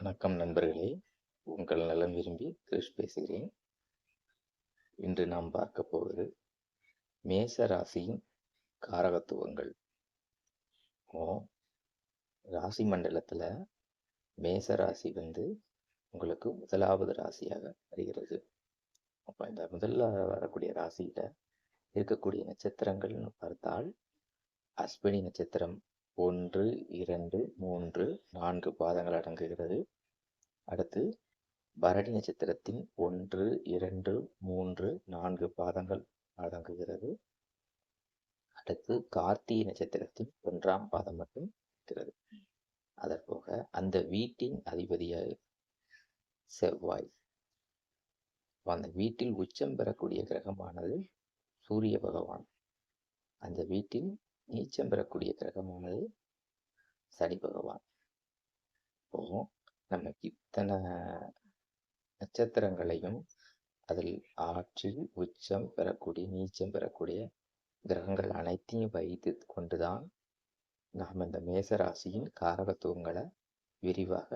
வணக்கம் நண்பர்களே, உங்கள் நலம் விரும்பி கிருஷ் பேசுகிறேன். இன்று நாம் பார்க்க போவது மேச ராசியின் காரகத்துவங்கள். ராசி மண்டலத்துல மேச ராசி உங்களுக்கு முதலாவது ராசியாக வருகிறது. அப்ப இந்த முதல்ல வரக்கூடிய ராசியில இருக்கக்கூடிய நட்சத்திரங்கள்னு பார்த்தால் அஸ்வினி நட்சத்திரம் 1, 2, 3, 4 பாதங்கள் அடங்குகிறது. அடுத்து பரணி நட்சத்திரத்தின் 1, 2, 3, 4 பாதங்கள் அடங்குகிறது. அடுத்து கார்த்திகை நட்சத்திரத்தின் 1ஆம் பாதம் மட்டும் இருக்கிறது. அதற்போக அந்த வீட்டின் அதிபதியாக செவ்வாய். அந்த வீட்டில் உச்சம் பெறக்கூடிய கிரகமானது சூரிய பகவான். அந்த வீட்டில் நீச்சம் பெறக்கூடிய கிரகமானது சனி பகவான். நம்ம இத்தனை நட்சத்திரங்களையும் அதில் ஆட்சி உச்சம் பெறக்கூடிய நீச்சம் பெறக்கூடிய கிரகங்கள் அனைத்தையும் வைத்து கொண்டுதான் நாம் இந்த மேசராசியின் காரகத்துவங்களை விரிவாக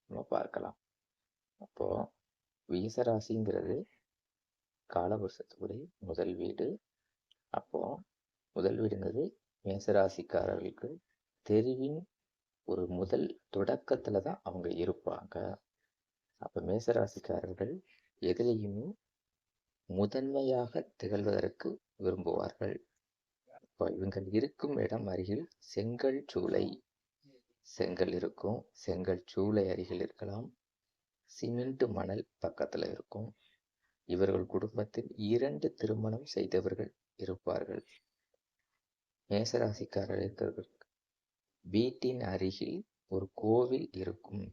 நம்ம பார்க்கலாம். அப்போ மேசராசிங்கிறது காலவருஷத்துடைய முதல் வீடு. அப்போ முதல் வீடுங்கிறது மேசராசிக்காரர்களுக்கு தெருவின் ஒரு முதல் தொடக்கத்துல தான் அவங்க இருப்பாங்க. அப்ப மேசராசிக்காரர்கள் எதிலையுமே முதன்மையாக திகழ்வதற்கு விரும்புவார்கள். இப்போ இவங்கள் இருக்கும் இடம் அருகில் செங்கல் சூளை, செங்கல் இருக்கும், செங்கல் சூளை அருகில் இருக்கலாம், சிமெண்ட் மணல் பக்கத்துல இருக்கும். இவர்கள் குடும்பத்தில் 2 திருமணம் செய்தவர்கள் இருப்பார்கள். மேசராசிக்காரர் இருக்கிறவர்களுக்கு வீட்டின் அருகில் ஒரு கோவில் இருக்கும்.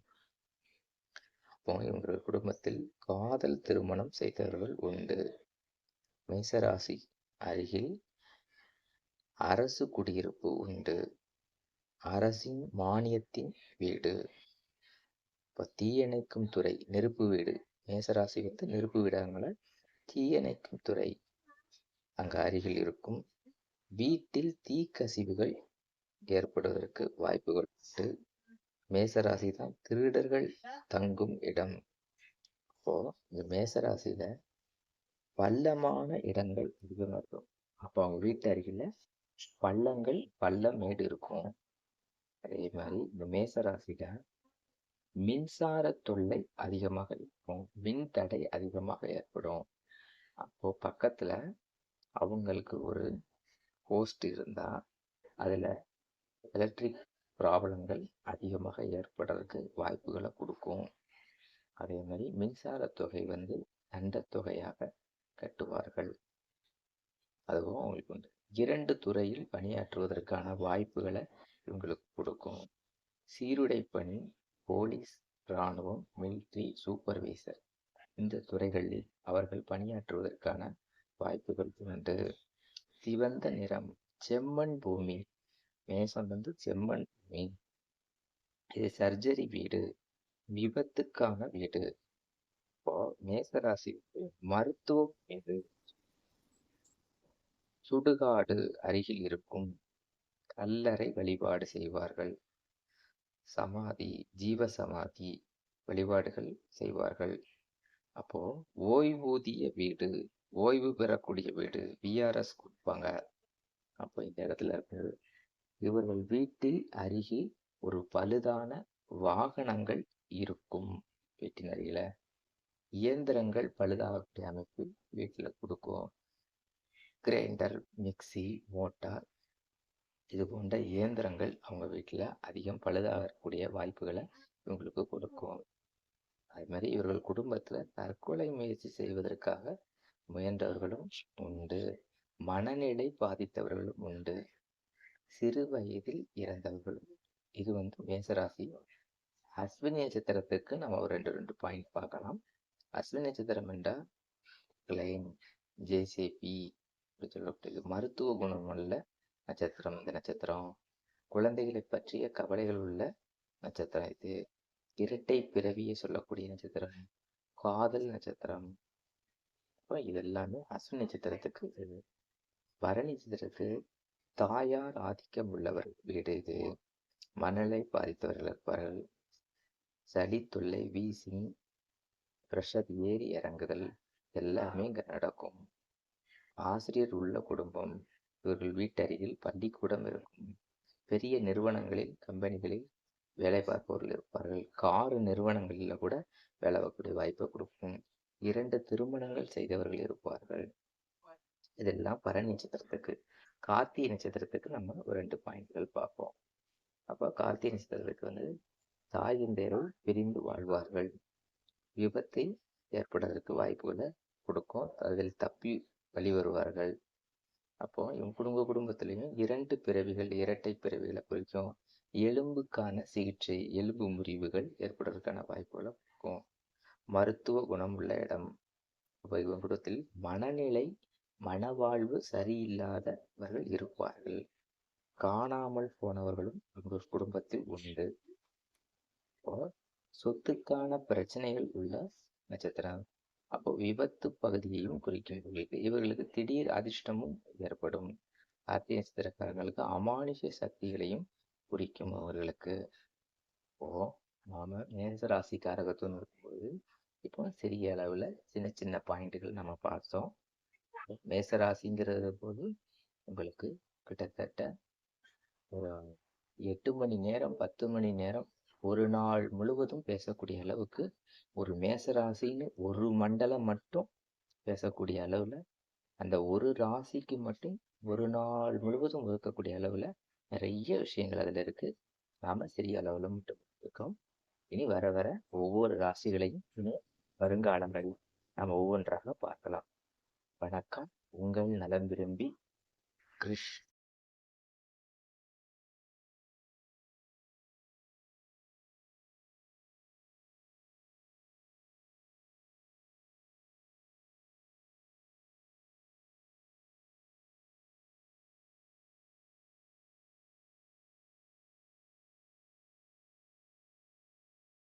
அப்போ இவர்கள் குடும்பத்தில் காதல் திருமணம் செய்தவர்கள் உண்டு. மேசராசி அருகில் அரசு குடியிருப்பு உண்டு. அரசின் மானியத்தின் வீடு. இப்போ தீயணைக்கும் துறை, நெருப்பு வீடு. மேசராசி நெருப்பு வீடாங்கள தீயணைக்கும் துறை அங்க அருகில் இருக்கும். வீட்டில் தீக்கசிவுகள் ஏற்படுவதற்கு வாய்ப்புகள் உண்டு. மேசராசி தான் திருடர்கள் தங்கும் இடம். அப்போ இந்த மேசராசியில பள்ளமான இடங்கள் அதிகமாக இருக்கும். அப்போ அவங்க வீட்டு அருகில பள்ளங்கள் பள்ளமேடு இருக்கும். அதே மாதிரி இந்த மேசராசியில மின்சார தொல்லை அதிகமாக இருக்கும், மின் தடை அதிகமாக ஏற்படும். அப்போ பக்கத்துல அவங்களுக்கு ஒரு போஸ்ட் இருந்தா அதுல எலக்ட்ரிக் ப்ராப்ளங்கள் அதிகமாக ஏற்படுறதுக்கு வாய்ப்புகளை கொடுக்கும். அதே மாதிரி மின்சார தொகை தண்ட தொகையாக கட்டுவார்கள். அதுவும் அவங்களுக்கு உண்டு. 2 துறையில் பணியாற்றுவதற்கான வாய்ப்புகளை இவங்களுக்கு கொடுக்கும். சீருடை பணி, போலீஸ், இராணுவம், மிலிட்ரி, சூப்பர்வைசர், இந்த துறைகளில் அவர்கள் பணியாற்றுவதற்கான வாய்ப்புகள் உண்டு. சிவந்த நிறம், செம்மண் பூமி. மேசம் செம்மண் பூமி. இது சர்ஜரி வீடு, விபத்துக்கான வீடு. இப்போ மேசராசி மருத்துவம் மீது சுடுகாடு அருகில் இருக்கும். கல்லறை வழிபாடு செய்வார்கள். சமாதி, ஜீவ சமாதி வழிபாடுகள் செய்வார்கள். அப்போ ஓய்வூதிய வீடு, ஓய்வு பெறக்கூடிய வீடு, விஆர்எஸ் கொடுப்பாங்க. அப்போ இந்த இடத்துல இருக்கு. இவர்கள் வீட்டில் அருகில் ஒரு பழுதான வாகனங்கள் இருக்கும். வீட்டின் அருகில இயந்திரங்கள் பழுதாகக்கூடிய அமைப்பு வீட்டுல கொடுக்கும். கிரைண்டர், மிக்சி, மோட்டார் இது போன்ற இயந்திரங்கள் அவங்க வீட்டுல அதிகம் பழுதாகக்கூடிய வாய்ப்புகளை இவங்களுக்கு கொடுக்கும். அது மாதிரி இவர்கள் குடும்பத்துல தற்கொலை முயற்சி செய்வதற்காக முயன்றவர்களும் உண்டு. மனநிலை பாதித்தவர்களும் உண்டு. சிறு வயதில் இறந்தவர்களும். இது மேசராசி. அஸ்வினி நட்சத்திரத்துக்கு நம்ம ஒரு 2 பாயிண்ட் பார்க்கலாம். அஸ்வினி நட்சத்திரம் என்றால் கிளைன், ஜேசிபி சொல்லப்பட்டது மருத்துவ குணம் உள்ள நட்சத்திரம். இந்த நட்சத்திரம் குழந்தைகளை பற்றிய கவலைகள் உள்ள நட்சத்திரம். இது இரட்டை பிறவியை சொல்லக்கூடிய நட்சத்திரம், காதல் நட்சத்திரம். இதெல்லாமே அஸ்வினி நட்சத்திரத்துக்கு இது. பரணி நட்சத்திரத்துக்கு தாயார் ஆதிக்கம் உள்ளவர் வீடு இது. மனநிலை பாதித்தவர்கள் இருப்பார்கள். சளி தொல்லை, வீசிங், ப்ரெஷர் ஏறி இறங்குதல் எல்லாமே இங்க நடக்கும். ஆசிரியர் உள்ள குடும்பம். இவர்கள் வீட்டருகில் பள்ளிக்கூடம் இருக்கும். பெரிய நிறுவனங்களில், கம்பெனிகளில் வேலை பார்ப்பவர்கள் இருப்பார்கள். கார் நிறுவனங்களில் கூட வேலை பார்க்கக்கூடிய வாய்ப்பை கொடுக்கும். 2 திருமணங்கள் செய்தவர்கள் இருப்பார்கள். இதெல்லாம் பரணி நட்சத்திரத்துக்கு. கார்த்திகை நட்சத்திரத்துக்கு நம்ம ஒரு 2 பாயிண்ட்கள் பார்ப்போம். அப்போ கார்த்திகை நட்சத்திரத்துக்கு வந்து தாய் தந்தையர்கள் பிரிந்து வாழ்வார்கள். விபத்து ஏற்படுவதற்கு வாய்ப்புகளை கொடுக்கும். அதில் தப்பி வழிவருவார்கள். அப்போ இவங்க குடும்பத்திலையும் 2 பிறவிகள், இரட்டை பிறவிகளை குறிக்கும். எலும்புக்கான சிகிச்சை, எலும்பு முறிவுகள் ஏற்படுவதற்கான வாய்ப்புகளை கொடுக்கும். மருத்துவ குணம் உள்ள இடம். அப்போ இவங்க குடும்பத்தில் மனநிலை, மனவாழ்வு சரியில்லாதவர்கள் இருப்பார்கள். காணாமல் போனவர்களும் இவங்க குடும்பத்தில் உண்டு. அப்போ சொத்துக்கான பிரச்சனைகள் உள்ள நட்சத்திரம். அப்போ விபத்து பகுதியையும் குறிக்கும். இவர்களுக்கு திடீர் அதிர்ஷ்டமும் ஏற்படும். கார்த்திகை நட்சத்திரக்காரர்களுக்கு அமானுஷ சக்திகளையும் குறிக்கும் அவர்களுக்கு. இப்போ நாம மேச ராசிக்காரகத்துவம் இருக்கும்போது இப்போ சிறிய அளவுல சின்ன சின்ன பாயிண்ட்டுகள் நம்ம பார்த்தோம். மேச ராசிங்கிறது போது உங்களுக்கு கிட்டத்தட்ட ஒரு 8 மணி நேரம் 10 மணி நேரம் ஒரு நாள் முழுவதும் பேசக்கூடிய அளவுக்கு ஒரு மேசராசின்னு ஒரு மண்டலம் மட்டும் பேசக்கூடிய அளவுல, அந்த ஒரு ராசிக்கு மட்டும் ஒரு நாள் முழுவதும் ஒதுக்கக்கூடிய அளவுல நிறைய விஷயங்கள் அதுல இருக்கு. நாம சிறிய அளவுல மட்டும் இருக்கோம். இனி வர வர ஒவ்வொரு ராசிகளையும் இனி வருங்காலங்களில் நாம் ஒவ்வொன்றாக பார்க்கலாம். வணக்கம். உங்கள் நலம் விரும்பி கிருஷ்ண.